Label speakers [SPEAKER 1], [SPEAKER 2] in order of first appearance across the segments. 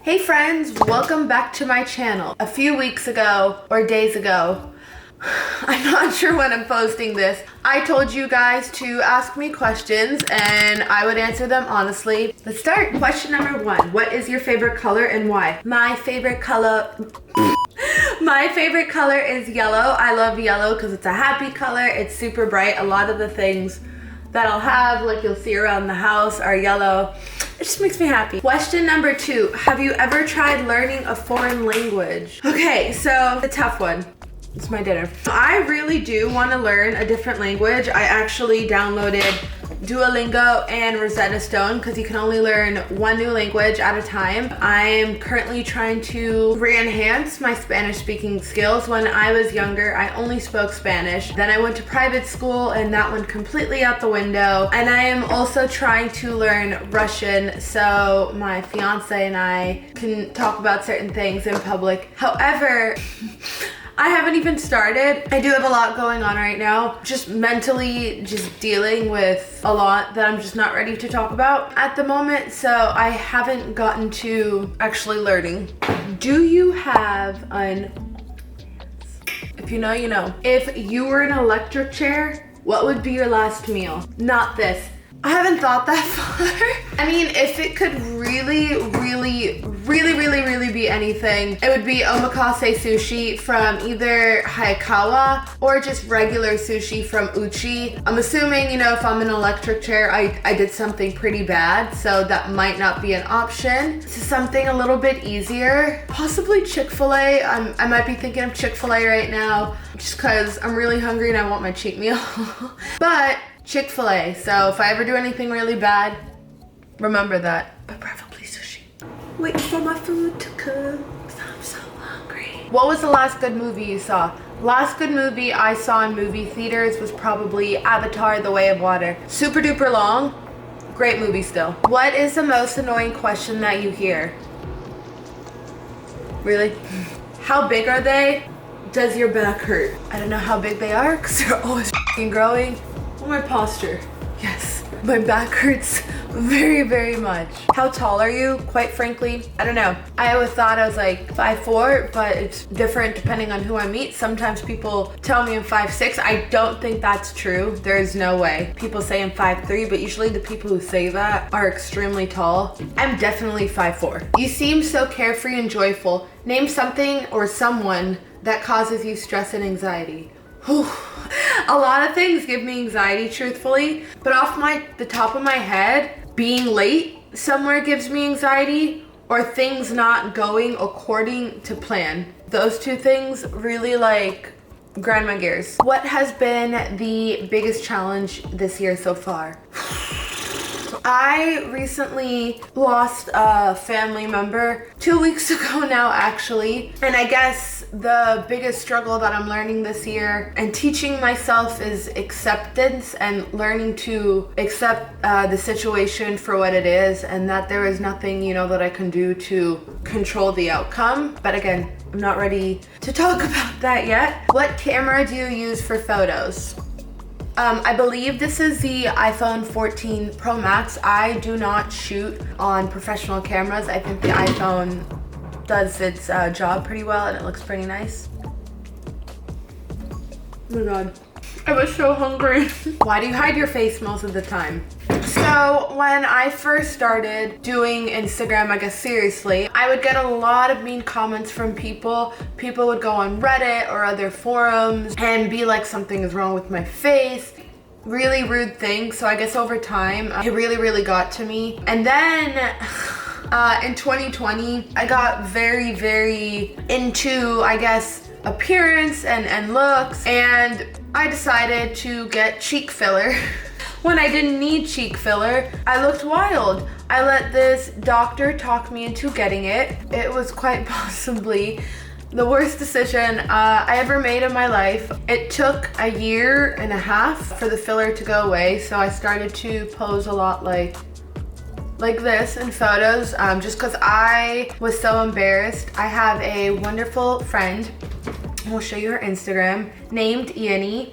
[SPEAKER 1] Hey friends, welcome back to my channel. A few weeks ago, or days ago, I'm not sure when I'm posting this, I told you guys to ask me questions and I would answer them honestly. Let's start. Question number 1. What is your favorite color and why? My favorite color is yellow. I love yellow because it's a happy color. It's super bright. A lot of the things that I'll have, like you'll see around the house, are yellow. It just makes me happy. Question number 2. Have you ever tried learning a foreign language? Okay, so the tough one. It's my dinner. I really do want to learn a different language. I actually downloaded Duolingo and Rosetta Stone because you can only learn one new language at a time. I am currently trying to re-enhance my Spanish speaking skills. When I was younger, I only spoke Spanish. Then I went to private school and that went completely out the window. And I am also trying to learn Russian so my fiance and I can talk about certain things in public. However, I haven't even started. I do have a lot going on right now. Just mentally just dealing with a lot that I'm just not ready to talk about at the moment. So I haven't gotten to actually learning. Do you have if you know, you know. If you were an electric chair, what would be your last meal? Not this. I haven't thought that far. I mean, if it could really be anything, it would be omakase sushi from either Hayakawa or just regular sushi from Uchi. I'm assuming, you know, if I'm in an electric chair, I did something pretty bad, so that might not be an option. So something a little bit easier, possibly Chick-fil-A. I might be thinking of Chick-fil-A right now just because I'm really hungry and I want my cheat meal. But Chick-fil-A. So if I ever do anything really bad, remember that. But preferably sushi. Waiting for my food to cook. I'm so hungry. What was the last good movie you saw? Last good movie I saw in movie theaters was probably Avatar: The Way of Water. Super duper long. Great movie still. What is the most annoying question that you hear? Really? How big are they? Does your back hurt? I don't know how big they are because they're always f***ing growing. My posture. Yes, my back hurts very much. How tall are you? Quite frankly, I don't know. I always thought I was like 5'4", but it's different depending on who I meet. Sometimes people tell me I'm 5'6". I don't think that's true. There's no way. People say I'm 5'3", but usually the people who say that are extremely tall. I'm definitely 5'4". You seem so carefree and joyful. Name something or someone that causes you stress and anxiety. Whew. A lot of things give me anxiety, truthfully, but off the top of my head, being late somewhere gives me anxiety, or things not going according to plan. Those two things really like grind my gears. What has been the biggest challenge this year so far? I recently lost a family member 2 weeks ago now, actually. And I guess the biggest struggle that I'm learning this year and teaching myself is acceptance and learning to accept the situation for what it is and that there is nothing, you know, that I can do to control the outcome. But again, I'm not ready to talk about that yet. What camera do you use for photos? I believe this is the iPhone 14 Pro Max. I do not shoot on professional cameras. I think the iPhone does its job pretty well and it looks pretty nice. Oh my god. I was so hungry. Why do you hide your face most of the time? So when I first started doing Instagram, I guess seriously, I would get a lot of mean comments from people. People would go on Reddit or other forums and be like, something is wrong with my face. Really rude things. So I guess over time, it really got to me. And then in 2020, I got very into, I guess, appearance and looks, and I decided to get cheek filler. When I didn't need cheek filler, I looked wild. I let this doctor talk me into getting it. It was quite possibly the worst decision I ever made in my life. It took 1.5 years for the filler to go away, so I started to pose a lot like this in photos, just because I was so embarrassed. I have a wonderful friend, we'll show you her Instagram, named Iani,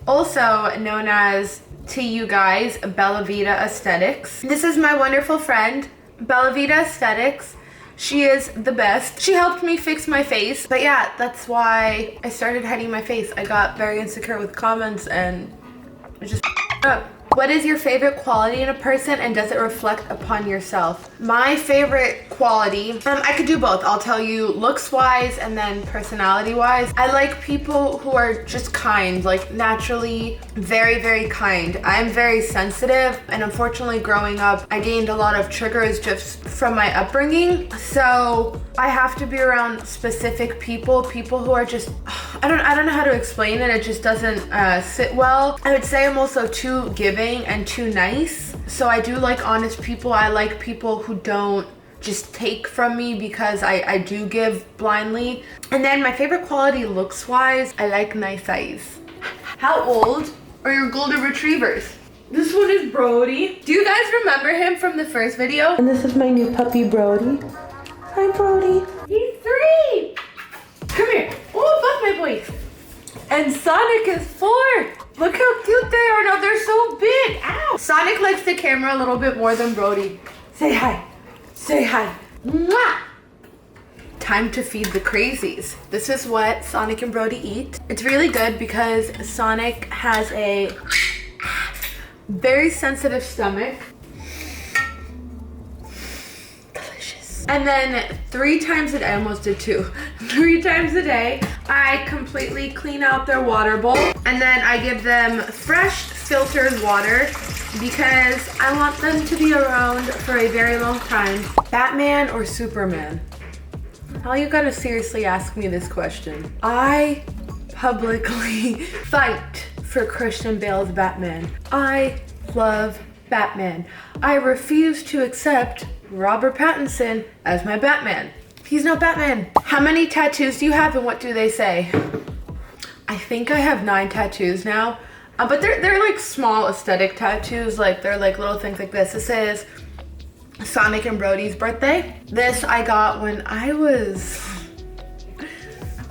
[SPEAKER 1] also known as, to you guys, Bella Vita Aesthetics. This is my wonderful friend, Bella Vita Aesthetics. She is the best. She helped me fix my face. But yeah, that's why I started hiding my face. I got very insecure with comments and it just up. What is your favorite quality in a person and does it reflect upon yourself? My favorite quality, I could do both. I'll tell you looks wise and then personality wise. I like people who are just kind, like naturally very, very kind. I'm very sensitive and unfortunately growing up, I gained a lot of triggers just from my upbringing. So I have to be around specific people who are just, I don't know how to explain it. It just doesn't sit well. I would say I'm also too giving and too nice. So I do like honest people. I like people who don't just take from me because I do give blindly. And then my favorite quality looks wise, I like nice eyes. How old are your golden retrievers? This one is Brody. Do you guys remember him from the first video? And this is my new puppy, Brody. Hi, Brody. He's 3. Come here. Oh, above my voice. And Sonic is 4. Look how cute they are now. They're so big. Ow. Sonic likes the camera a little bit more than Brody. Say hi. Say hi. Mwah. Time to feed the crazies. This is what Sonic and Brody eat. It's really good because Sonic has a very sensitive stomach. Delicious. And then 3 times a day, I almost did 2. 3 times a day, I completely clean out their water bowl. And then I give them fresh filtered water because I want them to be around for a very long time. Batman or Superman? How you gotta seriously ask me this question? I publicly fight for Christian Bale's Batman. I love Batman. I refuse to accept Robert Pattinson as my Batman. He's not Batman. How many tattoos do you have and what do they say? I think I have 9 tattoos now, but they're like small aesthetic tattoos. Like they're like little things like this. This is Sonic and Brody's birthday. This I got when I was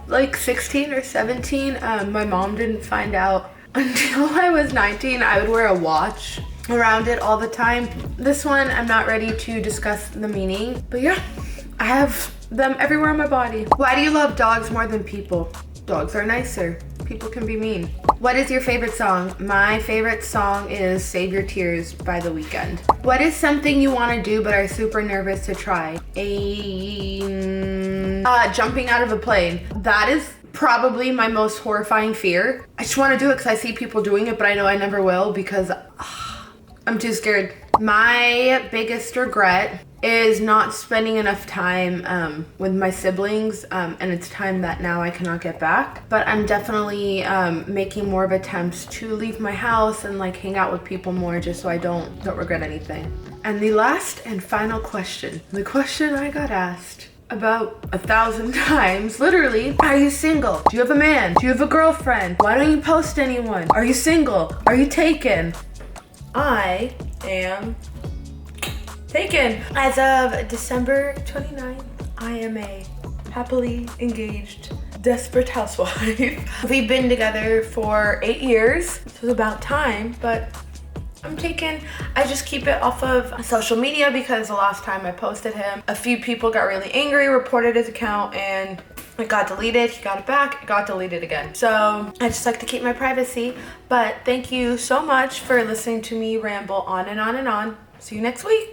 [SPEAKER 1] like 16 or 17. My mom didn't find out until I was 19. I would wear a watch around it all the time. This one, I'm not ready to discuss the meaning, but yeah, I have them everywhere on my body. Why do you love dogs more than people? Dogs are nicer. People can be mean. What is your favorite song? My favorite song is Save Your Tears by The Weeknd. What is something you want to do but are super nervous to try? Jumping out of a plane. That is probably my most horrifying fear. I just want to do it because I see people doing it, but I know I never will because I'm too scared. My biggest regret is not spending enough time with my siblings, and it's time that now I cannot get back. But I'm definitely making more of attempts to leave my house and like hang out with people more just so I don't regret anything. And the last and final question, the question I got asked about 1,000 times, literally, are you single? Do you have a man? Do you have a girlfriend? Why don't you post anyone? Are you single? Are you taken? I am taken. As of December 29th, I am a happily engaged, desperate housewife. We've been together for 8 years. It was about time, but I'm taken. I just keep it off of social media because the last time I posted him, a few people got really angry, reported his account, and it got deleted. He got it back, it got deleted again. So I just like to keep my privacy. But thank you so much for listening to me ramble on and on and on. See you next week.